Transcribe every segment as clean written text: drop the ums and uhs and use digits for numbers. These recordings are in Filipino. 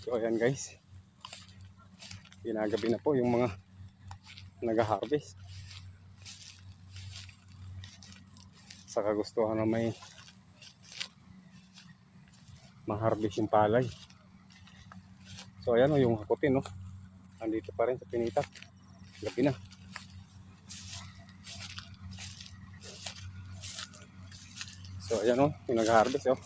So ayan guys, ginagabi na po yung mga nag-harvest sa kagustuhan na may ma-harvest yung palay. So ayan o, yung hakutin no, andito pa rin sa pinitak, gabi na. So ayan o, yung nag-harvest o.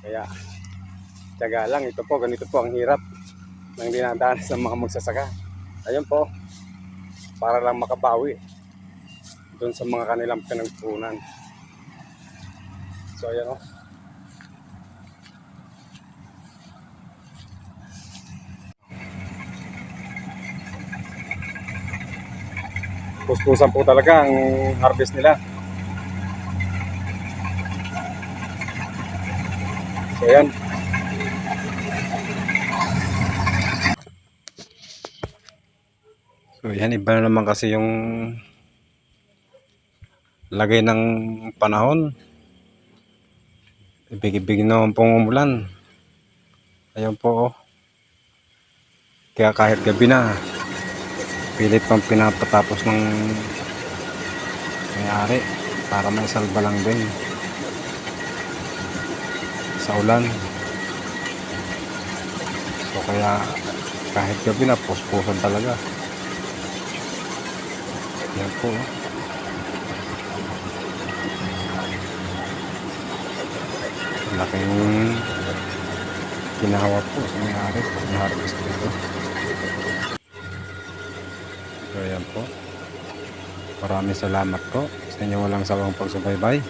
Kaya tiyaga lang, ito po, ganito po ang hirap ng dinadanas ng mga magsasaka. Ayun po, para lang makabawi doon sa mga kanilang pinagpunan. So ayan o. Puspusan po talaga ang harvest nila. So ayan. So yan, iba na naman kasi yung lagay ng panahon. Ibig-ibig naman pong umulan. Ayun po oh. Kaya kahit gabi na, pilit pang pinapatapos ng may-ari para may salba lang din sa ulan. So kaya kahit gabi na, puspusan talaga. Yan po oh. Laking ginawa po sa may-ari pag na-harvest dito. So yan po. Maraming salamat po sa inyo walang sawang pagsubaybay.